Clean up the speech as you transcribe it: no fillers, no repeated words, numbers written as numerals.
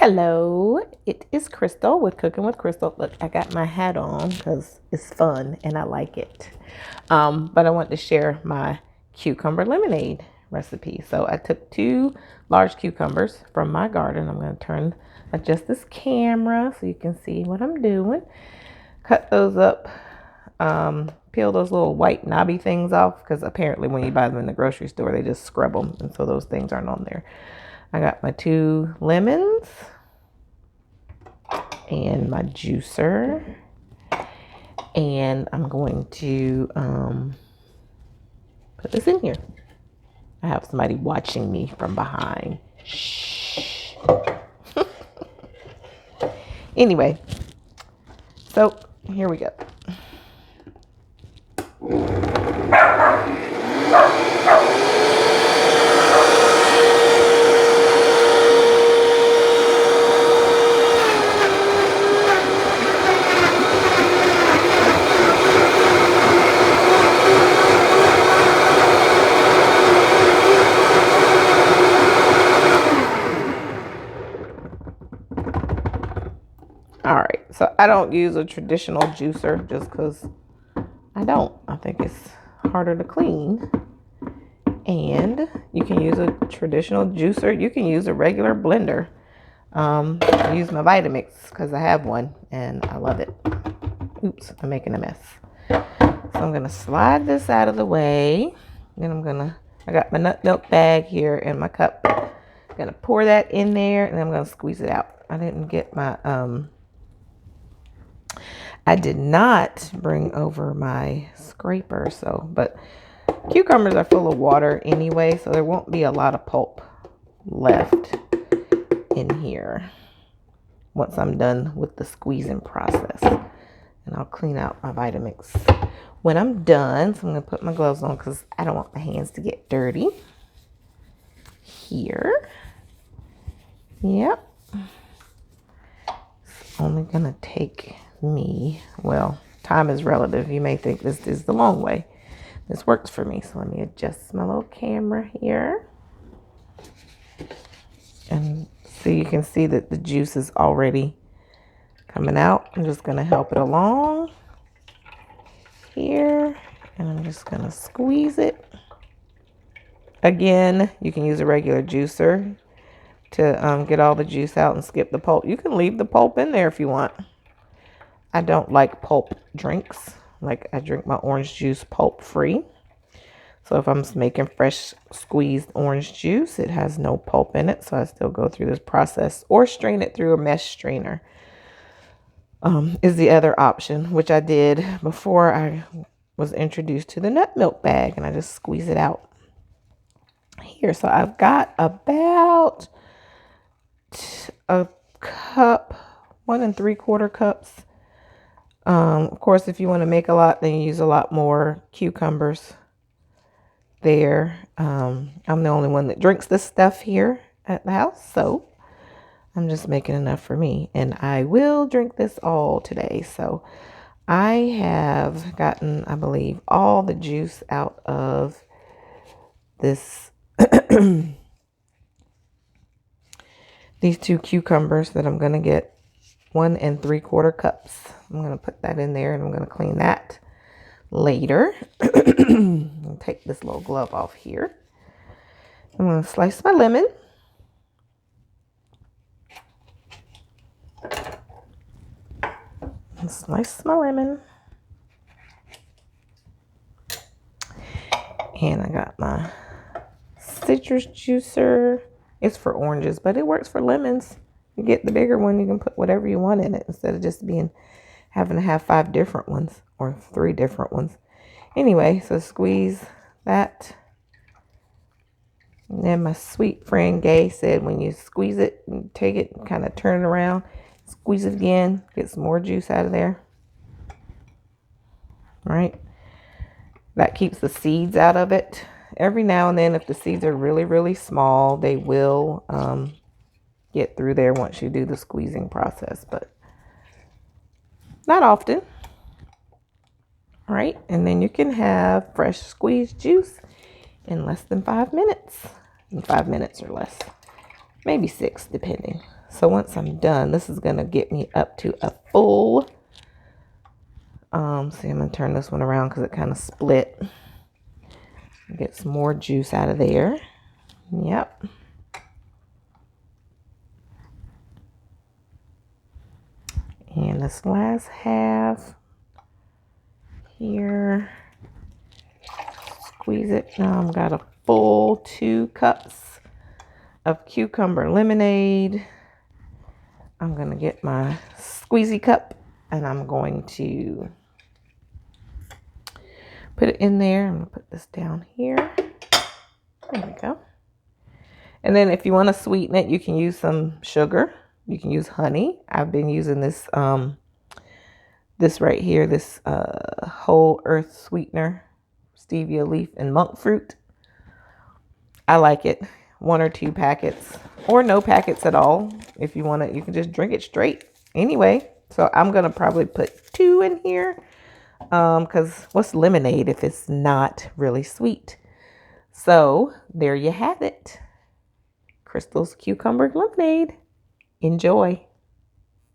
Hello, it is Crystal with Cooking with Crystal. Look, I got my hat on because it's fun and I like it. But I want to share my cucumber lemonade recipe. So I took 2 large cucumbers from my garden. I'm going to adjust this camera so you can see what I'm doing. Cut those up, peel those little white knobby things off because apparently when you buy them in the grocery store, they just scrub them. And so those things aren't on there. I got my 2 lemons and my juicer, and I'm going to put this in here. I have somebody watching me from behind. Shh. Anyway, so here we go. All right, so I don't use a traditional juicer just because I think it's harder to clean. And you can use a traditional juicer. You can use a regular blender. I use my Vitamix because I have one and I love it. Oops, I'm making a mess. So I'm going to slide this out of the way. Then I got my nut milk bag here and my cup. I'm going to pour that in there and then I'm going to squeeze it out. I didn't get my, I did not bring over my scraper, but cucumbers are full of water anyway, so there won't be a lot of pulp left in here once I'm done with the squeezing process. And I'll clean out my Vitamix when I'm done. So I'm going to put my gloves on because I don't want my hands to get dirty. Here. Yep. It's only going to take me, well, time is relative. You may think this is the long way. This works for me. So let me adjust my little camera here. And so you can see that the juice is already coming out. I'm just going to help it along here. And I'm just going to squeeze it. Again, you can use a regular juicer to get all the juice out and skip the pulp. You can leave the pulp in there if you want. I don't like pulp drinks. Like I drink my orange juice pulp free. So if I'm making fresh squeezed orange juice, it has no pulp in it. So I still go through this process or strain it through a mesh strainer is the other option, which I did before I was introduced to the nut milk bag. And I just squeeze it out here. So I've got about a cup, 1 3/4 cups. Of course, if you want to make a lot, then you use a lot more cucumbers there. I'm the only one that drinks this stuff here at the house, so I'm just making enough for me. And I will drink this all today. So I have gotten, I believe, all the juice out of this, these 2 cucumbers that I'm going to get. 1 3/4 cups. I'm going to put that in there and I'm going to clean that later. I'll take this little glove off here. I'm going to slice my lemon. Slice my lemon. And I got my citrus juicer. It's for oranges, but it works for lemons. You get the bigger one, you can put whatever you want in it instead of just having to have 5 different ones or 3 different ones. Anyway, so squeeze that. And then my sweet friend Gay said when you squeeze it and take it and kind of turn it around, squeeze it again, get some more juice out of there. Right? That keeps the seeds out of it. Every now and then, if the seeds are really, really small, they will get through there once you do the squeezing process, but not often. All right, and then you can have fresh squeezed juice in less than 5 minutes, in 5 minutes or less, maybe 6 depending. So once I'm done, this is gonna get me up to a full. See, I'm gonna turn this one around because it kind of split. Get some more juice out of there. Yep. And this last half here, squeeze it. Now I've got a full 2 cups of cucumber lemonade. I'm gonna get my squeezy cup and I'm going to put it in there. I'm gonna put this down here. There we go. And then if you want to sweeten it, you can use some sugar. You can use honey. I've been using this this right here, this whole earth sweetener, stevia leaf and monk fruit. I like it. 1 or 2 packets or no packets at all. If you want it, you can just drink it straight anyway. So I'm gonna probably put 2 in here because what's lemonade if it's not really sweet? So there you have it. Crystal's cucumber lemonade. Enjoy.